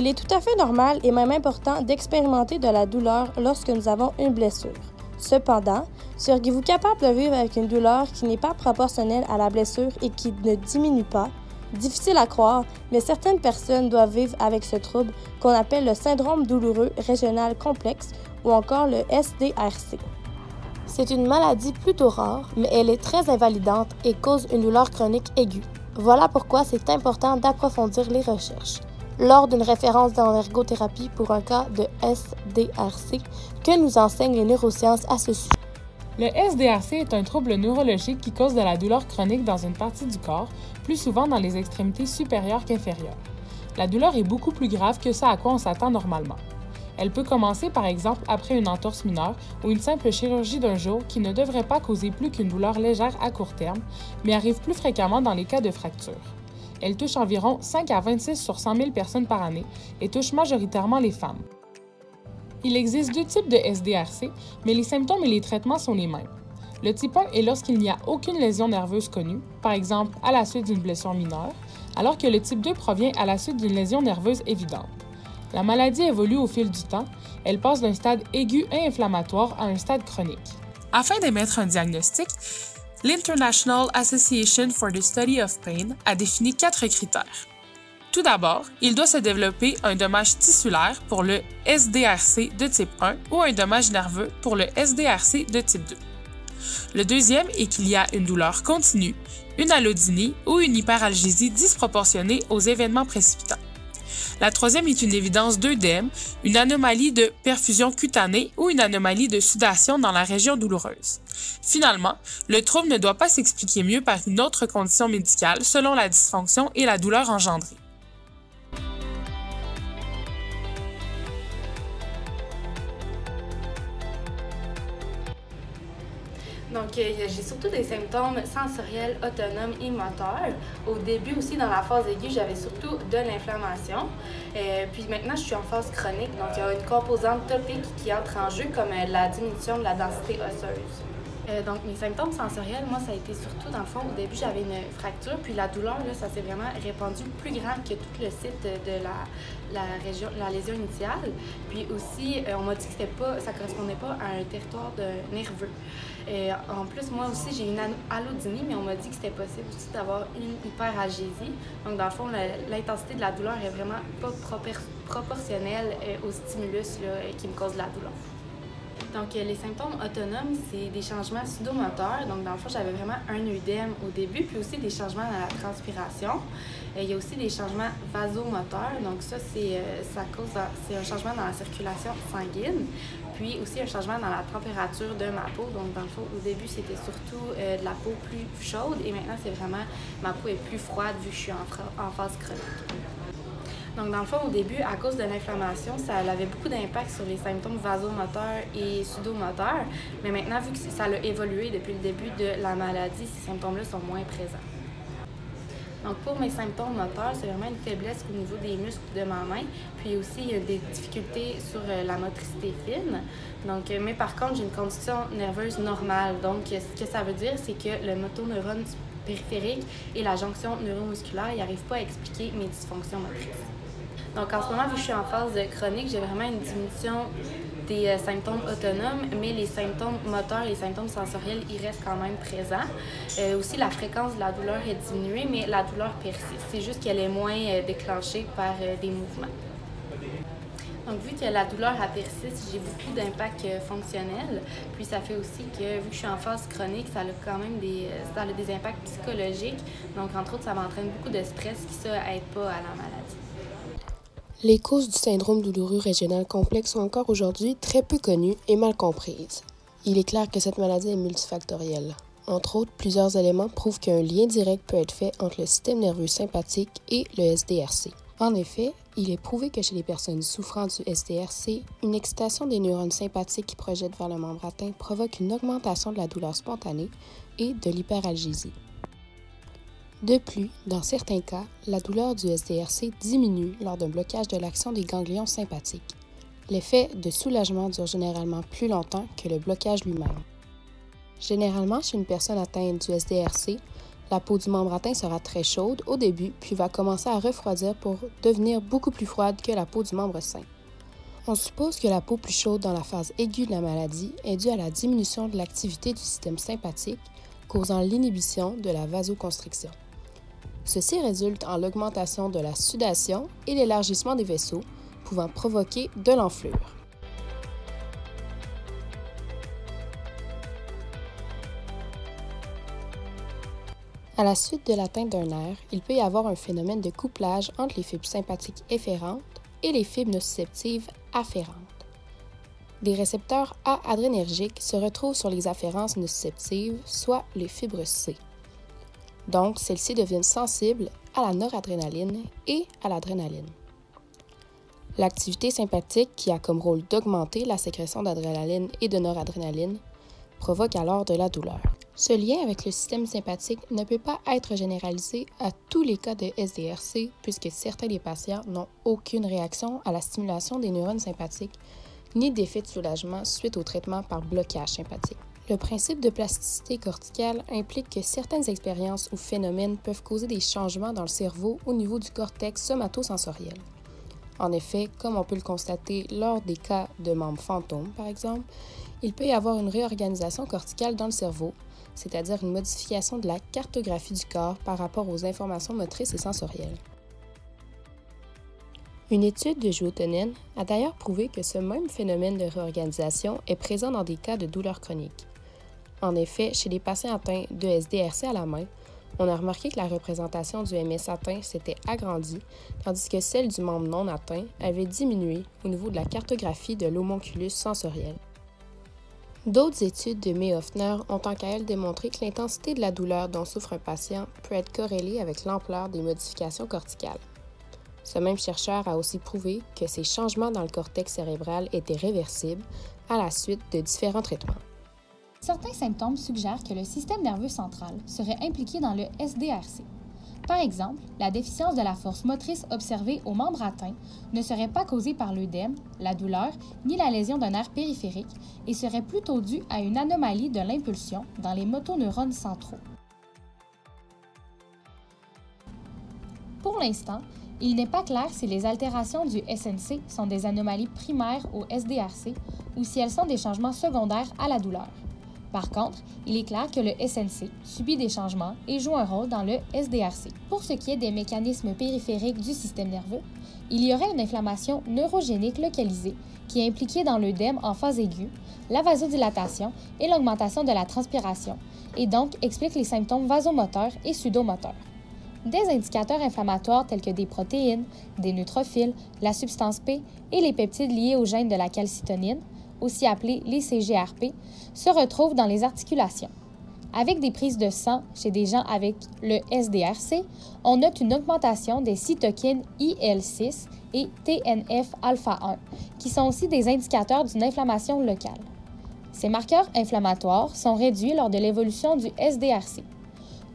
Il est tout à fait normal et même important d'expérimenter de la douleur lorsque nous avons une blessure. Cependant, seriez-vous capable de vivre avec une douleur qui n'est pas proportionnelle à la blessure et qui ne diminue pas? Difficile à croire, mais certaines personnes doivent vivre avec ce trouble qu'on appelle le syndrome douloureux régional complexe ou encore le SDRC. C'est une maladie plutôt rare, mais elle est très invalidante et cause une douleur chronique aiguë. Voilà pourquoi c'est important d'approfondir les recherches. Lors d'une référence en ergothérapie pour un cas de SDRC, que nous enseignent les neurosciences à ce sujet. Le SDRC est un trouble neurologique qui cause de la douleur chronique dans une partie du corps, plus souvent dans les extrémités supérieures qu'inférieures. La douleur est beaucoup plus grave que ce à quoi on s'attend normalement. Elle peut commencer par exemple après une entorse mineure ou une simple chirurgie d'un jour qui ne devrait pas causer plus qu'une douleur légère à court terme, mais arrive plus fréquemment dans les cas de fracture. Elle touche environ 5 à 26 sur 100 000 personnes par année et touche majoritairement les femmes. Il existe 2 types de SDRC, mais les symptômes et les traitements sont les mêmes. Le type 1 est lorsqu'il n'y a aucune lésion nerveuse connue, par exemple à la suite d'une blessure mineure, alors que le type 2 provient à la suite d'une lésion nerveuse évidente. La maladie évolue au fil du temps, elle passe d'un stade aigu et inflammatoire à un stade chronique. Afin d'émettre un diagnostic, l'International Association for the Study of Pain a défini 4 critères. Tout d'abord, il doit se développer un dommage tissulaire pour le SDRC de type 1 ou un dommage nerveux pour le SDRC de type 2. Le deuxième est qu'il y a une douleur continue, une allodynie ou une hyperalgésie disproportionnée aux événements précipitants. La troisième est une évidence d'œdème, une anomalie de perfusion cutanée ou une anomalie de sudation dans la région douloureuse. Finalement, le trouble ne doit pas s'expliquer mieux par une autre condition médicale selon la dysfonction et la douleur engendrée. Donc, j'ai surtout des symptômes sensoriels, autonomes et moteurs. Au début aussi, dans la phase aiguë, j'avais surtout de l'inflammation. Puis maintenant, je suis en phase chronique. Donc, il y a une composante topique qui entre en jeu, comme la diminution de la densité osseuse. Donc, mes symptômes sensoriels, moi, ça a été surtout, dans le fond, au début, j'avais une fracture, puis la douleur, là, ça s'est vraiment répandu plus grand que tout le site de la lésion initiale. Puis aussi, on m'a dit que ça correspondait pas à un territoire nerveux. En plus, moi aussi, j'ai une allodynie, mais on m'a dit que c'était possible aussi d'avoir une hyperalgésie. Donc, dans le fond, l'intensité de la douleur est vraiment pas proportionnelle au stimulus là, qui me cause la douleur. Donc, les symptômes autonomes, c'est des changements sudomoteurs. Donc, dans le fond, j'avais vraiment un œdème au début, puis aussi des changements dans la transpiration. Il y a aussi des changements vasomoteurs. Donc, ça, c'est un changement dans la circulation sanguine. Puis aussi un changement dans la température de ma peau. Donc, dans le fond, au début, c'était surtout de la peau plus chaude. Et maintenant, c'est vraiment, ma peau est plus froide vu que je suis en phase chronique. Donc, dans le fond, au début, à cause de l'inflammation, ça avait beaucoup d'impact sur les symptômes vasomoteurs et sudomoteurs. Mais maintenant, vu que ça a évolué depuis le début de la maladie, ces symptômes-là sont moins présents. Donc, pour mes symptômes moteurs, c'est vraiment une faiblesse au niveau des muscles de ma main. Puis aussi, il y a des difficultés sur la motricité fine. Donc, mais par contre, j'ai une condition nerveuse normale. Donc, ce que ça veut dire, c'est que le motoneurone périphérique et la jonction neuromusculaire n'arrivent pas à expliquer mes dysfonctions motrices. Donc, en ce moment, vu que je suis en phase chronique, j'ai vraiment une diminution des symptômes autonomes, mais les symptômes moteurs, les symptômes sensoriels, ils restent quand même présents. Aussi, la fréquence de la douleur est diminuée, mais la douleur persiste. C'est juste qu'elle est moins déclenchée par des mouvements. Donc, vu que la douleur persiste, j'ai beaucoup d'impact fonctionnel. Puis, ça fait aussi que, vu que je suis en phase chronique, ça a quand même des impacts psychologiques. Donc, entre autres, ça m'entraîne beaucoup de stress qui, ça, aide pas à la maladie. Les causes du syndrome douloureux régional complexe sont encore aujourd'hui très peu connues et mal comprises. Il est clair que cette maladie est multifactorielle. Entre autres, plusieurs éléments prouvent qu'un lien direct peut être fait entre le système nerveux sympathique et le SDRC. En effet, il est prouvé que chez les personnes souffrant du SDRC, une excitation des neurones sympathiques qui projettent vers le membre atteint provoque une augmentation de la douleur spontanée et de l'hyperalgésie. De plus, dans certains cas, la douleur du SDRC diminue lors d'un blocage de l'action des ganglions sympathiques. L'effet de soulagement dure généralement plus longtemps que le blocage lui-même. Généralement, chez une personne atteinte du SDRC, La peau du membre atteint sera très chaude au début, puis va commencer à refroidir pour devenir beaucoup plus froide que la peau du membre sain. On suppose que la peau plus chaude dans la phase aiguë de la maladie est due à la diminution de l'activité du système sympathique, causant l'inhibition de la vasoconstriction. Ceci résulte en l'augmentation de la sudation et l'élargissement des vaisseaux, pouvant provoquer de l'enflure. À la suite de l'atteinte d'un nerf, il peut y avoir un phénomène de couplage entre les fibres sympathiques efférentes et les fibres nociceptives afférentes. Des récepteurs A-adrénergiques se retrouvent sur les afférences nociceptives, soit les fibres C. Donc, celles-ci deviennent sensibles à la noradrénaline et à l'adrénaline. L'activité sympathique, qui a comme rôle d'augmenter la sécrétion d'adrénaline et de noradrénaline, provoque alors de la douleur. Ce lien avec le système sympathique ne peut pas être généralisé à tous les cas de SDRC puisque certains des patients n'ont aucune réaction à la stimulation des neurones sympathiques ni d'effet de soulagement suite au traitement par blocage sympathique. Le principe de plasticité corticale implique que certaines expériences ou phénomènes peuvent causer des changements dans le cerveau au niveau du cortex somatosensoriel. En effet, comme on peut le constater lors des cas de membres fantômes, par exemple, il peut y avoir une réorganisation corticale dans le cerveau, c'est-à-dire une modification de la cartographie du corps par rapport aux informations motrices et sensorielles. Une étude de Juotonen a d'ailleurs prouvé que ce même phénomène de réorganisation est présent dans des cas de douleurs chroniques. En effet, chez les patients atteints de SDRC à la main, on a remarqué que la représentation du MS atteint s'était agrandie, tandis que celle du membre non atteint avait diminué au niveau de la cartographie de l'homonculus sensoriel. D'autres études de May-Hoffner ont en qu'à elles démontré que l'intensité de la douleur dont souffre un patient peut être corrélée avec l'ampleur des modifications corticales. Ce même chercheur a aussi prouvé que ces changements dans le cortex cérébral étaient réversibles à la suite de différents traitements. Certains symptômes suggèrent que le système nerveux central serait impliqué dans le SDRC. Par exemple, la déficience de la force motrice observée aux membres atteints ne serait pas causée par l'œdème, la douleur, ni la lésion d'un nerf périphérique et serait plutôt due à une anomalie de l'impulsion dans les motoneurones centraux. Pour l'instant, il n'est pas clair si les altérations du SNC sont des anomalies primaires au SDRC ou si elles sont des changements secondaires à la douleur. Par contre, il est clair que le SNC subit des changements et joue un rôle dans le SDRC. Pour ce qui est des mécanismes périphériques du système nerveux, il y aurait une inflammation neurogénique localisée qui est impliquée dans l'œdème en phase aiguë, la vasodilatation et l'augmentation de la transpiration, et donc explique les symptômes vasomoteurs et sudomoteurs. Des indicateurs inflammatoires tels que des protéines, des neutrophiles, la substance P et les peptides liés au gène de la calcitonine, aussi appelés les CGRP, se retrouvent dans les articulations. Avec des prises de sang chez des gens avec le SDRC, on note une augmentation des cytokines IL-6 et TNF-alpha-1, qui sont aussi des indicateurs d'une inflammation locale. Ces marqueurs inflammatoires sont réduits lors de l'évolution du SDRC.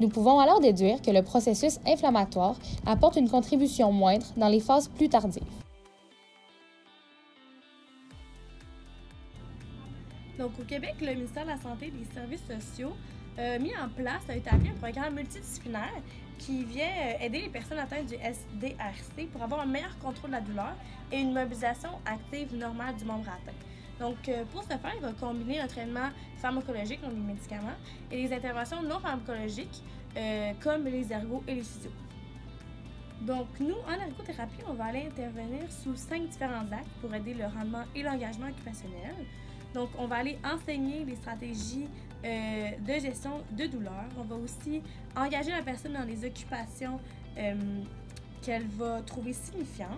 Nous pouvons alors déduire que le processus inflammatoire apporte une contribution moindre dans les phases plus tardives. Donc, au Québec, le ministère de la Santé et des Services sociaux a mis en place, a établi un programme multidisciplinaire qui vient aider les personnes atteintes du SDRC pour avoir un meilleur contrôle de la douleur et une mobilisation active normale du membre atteint. Donc, pour ce faire, il va combiner un traitement pharmacologique, donc les médicaments, et les interventions non pharmacologiques comme les ergos et les physios. Donc, nous, en ergothérapie, on va aller intervenir sous 5 différents actes pour aider le rendement et l'engagement occupationnel. Donc, on va aller enseigner les stratégies de gestion de douleur. On va aussi engager la personne dans des occupations qu'elle va trouver signifiantes.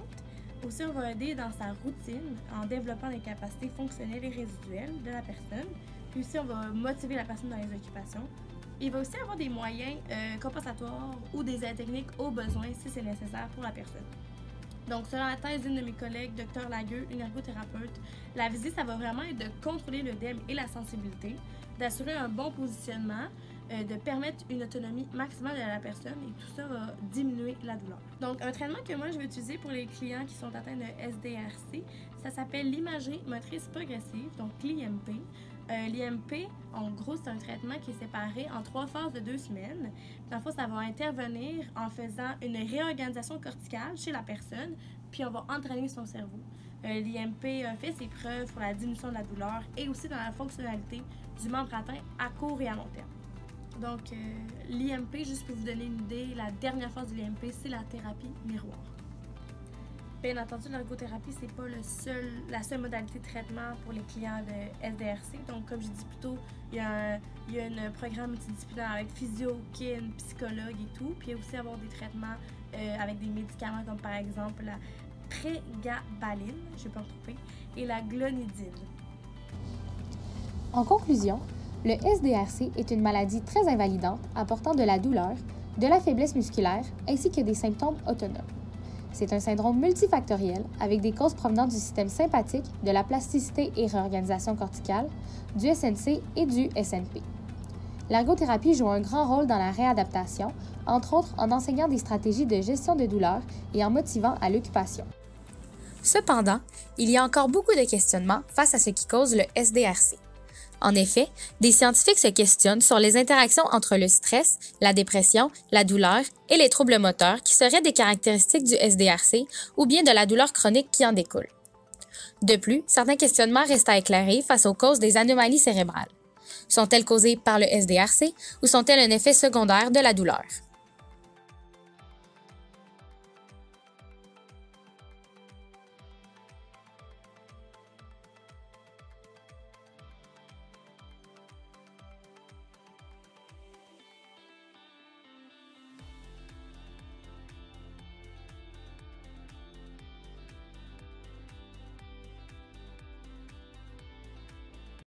Aussi, on va aider dans sa routine en développant les capacités fonctionnelles et résiduelles de la personne. Puis aussi, on va motiver la personne dans les occupations. Il va aussi avoir des moyens compensatoires ou des aides techniques au besoin si c'est nécessaire pour la personne. Donc, selon la thèse d'une de mes collègues, Dr Lagueux, une ergothérapeute, la visite, ça va vraiment être de contrôler l'œdème et la sensibilité, d'assurer un bon positionnement, de permettre une autonomie maximale à la personne et tout ça va diminuer la douleur. Donc, un traitement que moi, je vais utiliser pour les clients qui sont atteints de SDRC, ça s'appelle l'imagerie motrice progressive, donc l'IMP. L'IMP, en gros, c'est un traitement qui est séparé en 3 phases de 2 semaines. Dans le fond, ça va intervenir en faisant une réorganisation corticale chez la personne, puis on va entraîner son cerveau. L'IMP a fait ses preuves pour la diminution de la douleur et aussi dans la fonctionnalité du membre atteint à court et à long terme. Donc, l'IMP, juste pour vous donner une idée, la dernière phase de l'IMP, c'est la thérapie miroir. Bien entendu, l'ergothérapie, c'est pas la seule modalité de traitement pour les clients de SDRC. Donc, comme je dis plus tôt, il y a un programme multidisciplinaire avec physio, kin, psychologue et tout. Puis il y a aussi avoir des traitements avec des médicaments comme par exemple la prégabaline, je ne vais pas me tromper, et la clonidine. En conclusion, le SDRC est une maladie très invalidante apportant de la douleur, de la faiblesse musculaire ainsi que des symptômes autonomes. C'est un syndrome multifactoriel avec des causes provenant du système sympathique, de la plasticité et réorganisation corticale, du SNC et du SNP. L'ergothérapie joue un grand rôle dans la réadaptation, entre autres en enseignant des stratégies de gestion de douleur et en motivant à l'occupation. Cependant, il y a encore beaucoup de questionnements face à ce qui cause le SDRC. En effet, des scientifiques se questionnent sur les interactions entre le stress, la dépression, la douleur et les troubles moteurs qui seraient des caractéristiques du SDRC ou bien de la douleur chronique qui en découle. De plus, certains questionnements restent à éclairer face aux causes des anomalies cérébrales. Sont-elles causées par le SDRC ou sont-elles un effet secondaire de la douleur?